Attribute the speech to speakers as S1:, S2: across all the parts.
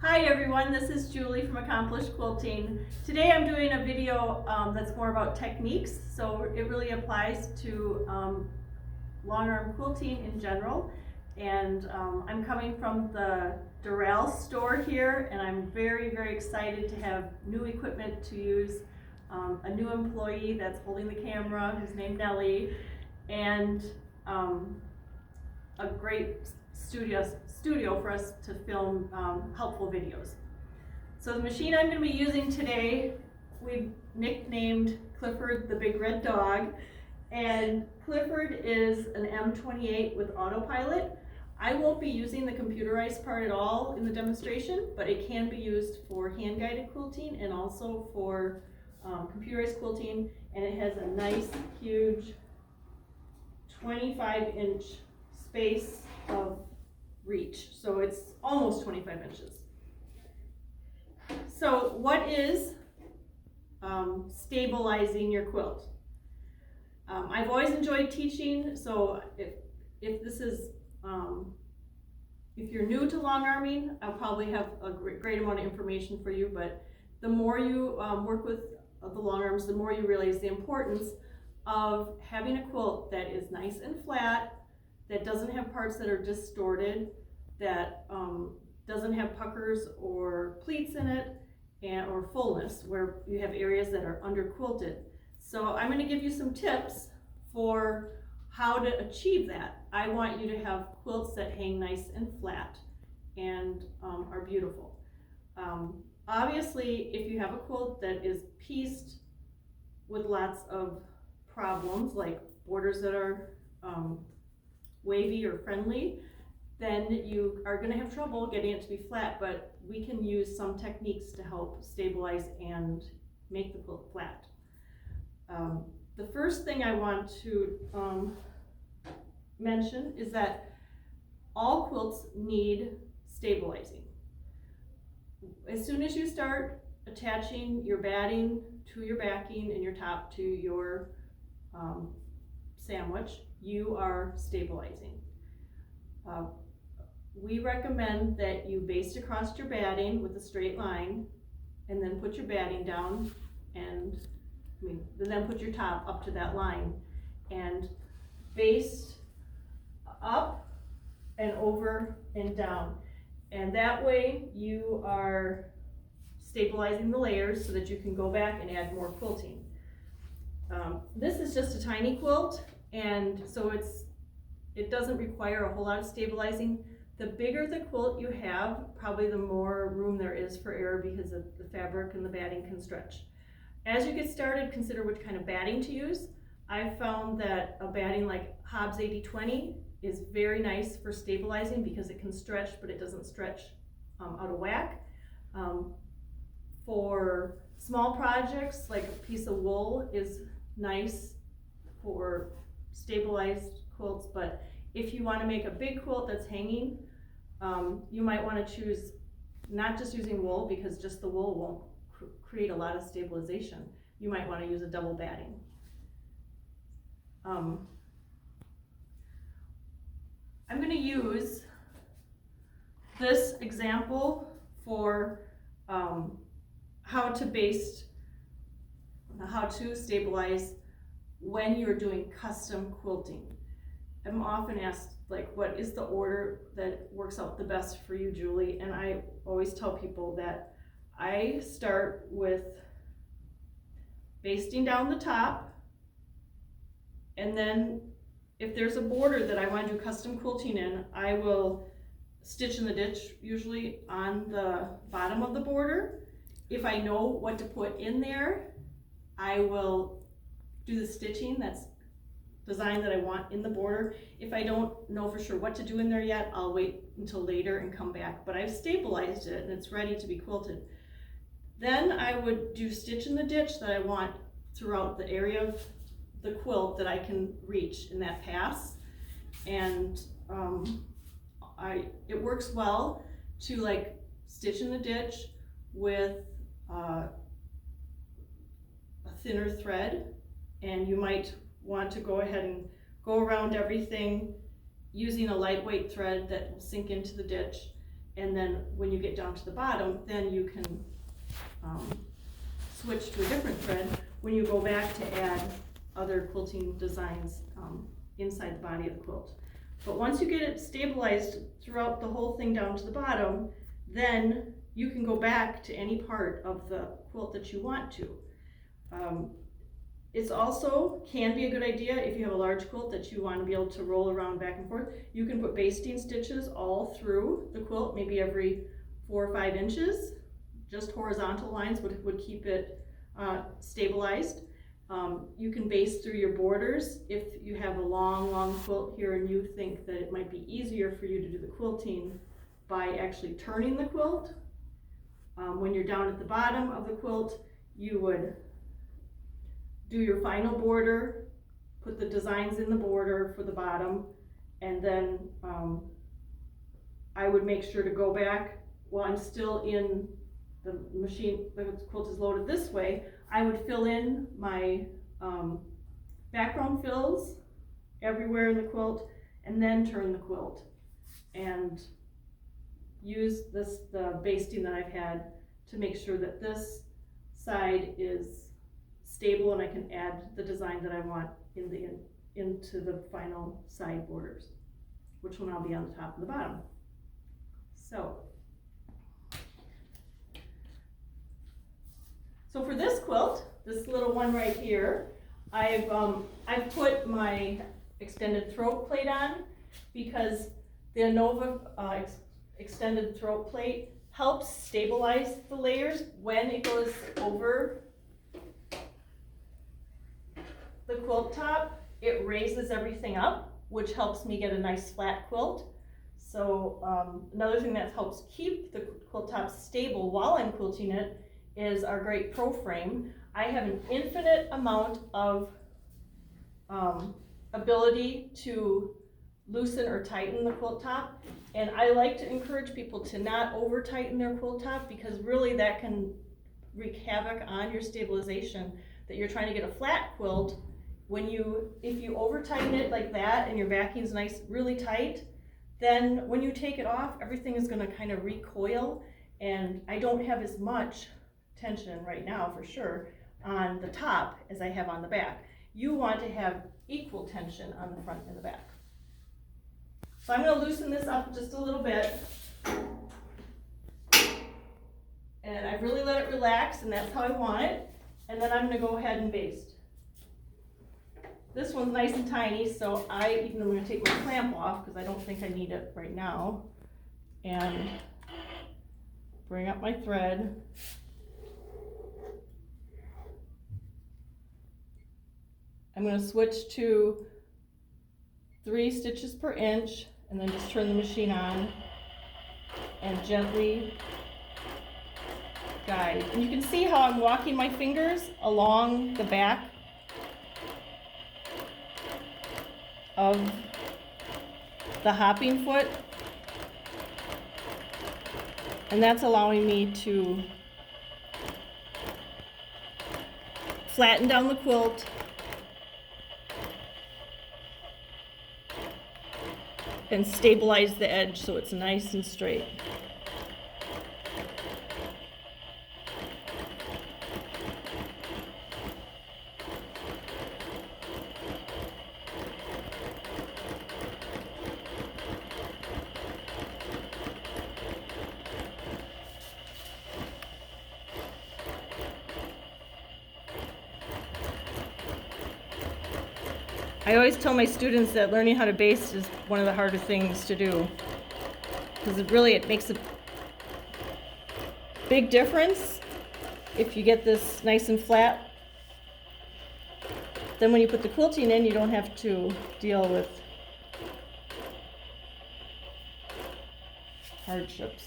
S1: Hi everyone, this is Julie from Accomplished Quilting. Today I'm doing a video that's more about techniques, so it really applies to long arm quilting in general. And I'm coming from the Doral store here, and I'm very excited to have new equipment to use. A new employee that's holding the camera, who's named Nellie, and a great studio for us to film helpful videos. So the machine I'm going to be using today, we've nicknamed Clifford the Big Red Dog, and Clifford is an M28 with autopilot. I won't be using the computerized part at all in the demonstration, but it can be used for hand-guided quilting and also for computerized quilting, and it has a nice huge 25-inch space of reach, so it's almost 25 inches. So what is stabilizing your quilt? I've always enjoyed teaching, so if this is if you're new to long arming, I'll probably have a great amount of information for you, but the more you work with the long arms, the more you realize the importance of having a quilt that is nice and flat, that doesn't have parts that are distorted, that doesn't have puckers or pleats in it, or fullness where you have areas that are under quilted. So I'm going to give you some tips for how to achieve that. I want you to have quilts that hang nice and flat and are beautiful. Obviously, if you have a quilt that is pieced with lots of problems, like borders that are wavy or friendly, then you are going to have trouble getting it to be flat, but we can use some techniques to help stabilize and make the quilt flat. The first thing I want to mention is that all quilts need stabilizing. As soon as you start attaching your batting to your backing and your top to your sandwich, you are stabilizing. We recommend that you baste across your batting with a straight line and then put your batting down and then put your top up to that line and baste up and over and down. And that way you are stabilizing the layers so that you can go back and add more quilting. This is just a tiny quilt, and so it doesn't require a whole lot of stabilizing. The bigger the quilt you have, probably the more room there is for error because of the fabric and the batting can stretch. As you get started, consider which kind of batting to use. I've found that a batting like Hobbs 80/20 is very nice for stabilizing because it can stretch, but it doesn't stretch out of whack. For small projects, like a piece of wool is nice for stabilized quilts, but if you want to make a big quilt that's hanging, you might want to choose not just using wool, because just the wool won't create a lot of stabilization. You might want to use a double batting. I'm going to use this example for how to stabilize when you're doing custom quilting. I'm often asked, like, what is the order that works out the best for you, Julie? And I always tell people that I start with basting down the top, and then if there's a border that I want to do custom quilting in, I will stitch in the ditch, usually on the bottom of the border. If I know what to put in there, I will do the stitching that's design that I want in the border. If I don't know for sure what to do in there yet, I'll wait until later and come back, but I've stabilized it and it's ready to be quilted. Then I would do stitch in the ditch that I want throughout the area of the quilt that I can reach in that pass, and it works well to like stitch in the ditch with a thinner thread, and you might want to go ahead and go around everything using a lightweight thread that will sink into the ditch. And then when you get down to the bottom, then you can switch to a different thread when you go back to add other quilting designs inside the body of the quilt. But once you get it stabilized throughout the whole thing down to the bottom, then you can go back to any part of the quilt that you want to. It's also can be a good idea if you have a large quilt that you want to be able to roll around back and forth. You can put basting stitches all through the quilt, maybe every 4 or 5 inches. Just horizontal lines would keep it stabilized. You can baste through your borders if you have a long quilt here and you think that it might be easier for you to do the quilting by actually turning the quilt. When you're down at the bottom of the quilt, you would do your final border, put the designs in the border for the bottom, and then I would make sure to go back while I'm still in the machine, the quilt is loaded this way. I would fill in my background fills everywhere in the quilt and then turn the quilt and use the basting that I've had to make sure that this side is stable and I can add the design that I want into the final side borders, which will now be on the top and the bottom. So for this quilt, this little one right here, I've put my extended throat plate on because the Nova extended throat plate helps stabilize the layers when it goes over the quilt top. It raises everything up, which helps me get a nice flat quilt. So another thing that helps keep the quilt top stable while I'm quilting it is our great Pro Frame. I have an infinite amount of ability to loosen or tighten the quilt top, and I like to encourage people to not over tighten their quilt top because really that can wreak havoc on your stabilization. That you're trying to get a flat quilt, if you over tighten it like that and your backing's nice really tight, then when you take it off, everything is going to kind of recoil, and I don't have as much tension right now for sure on the top as I have on the back. You want to have equal tension on the front and the back. So I'm going to loosen this up just a little bit, and I've really let it relax, and that's how I want it. And then I'm going to go ahead and baste. This one's nice and tiny, so I'm going to take my clamp off because I don't think I need it right now, and bring up my thread. I'm going to switch to 3 stitches per inch and then just turn the machine on and gently guide. And you can see how I'm walking my fingers along the back of the hopping foot, and that's allowing me to flatten down the quilt and stabilize the edge so it's nice and straight. I always tell my students that learning how to baste is one of the harder things to do, because it makes a big difference if you get this nice and flat. Then when you put the quilting in, you don't have to deal with hardships.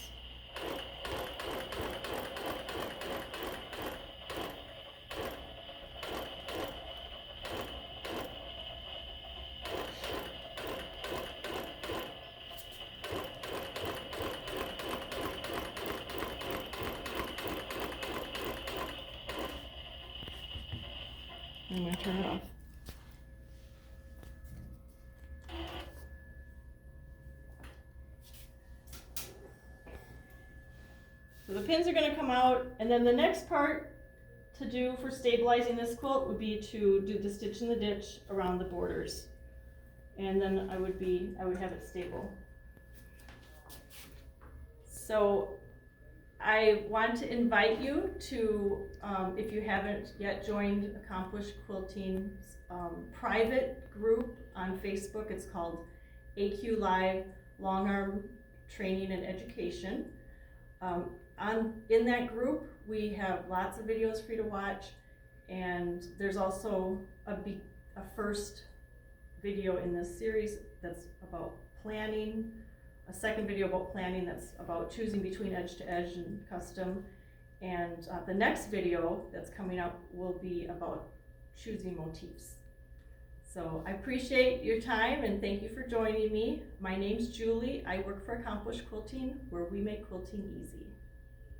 S1: I'm going to turn it off. So the pins are gonna come out, and then the next part to do for stabilizing this quilt would be to do the stitch in the ditch around the borders. And then I would have it stable. So I want to invite you to, if you haven't yet joined Accomplished Quilting's private group on Facebook. It's called AQ Live Long Arm Training and Education. In that group, we have lots of videos for you to watch, and there's also a first video in this series that's about planning, a second video about planning that's about choosing between edge to edge and custom, and the next video that's coming up will be about choosing motifs. So I appreciate your time and thank you for joining me. My name's Julie. I work for Accomplished Quilting, where we make quilting easy.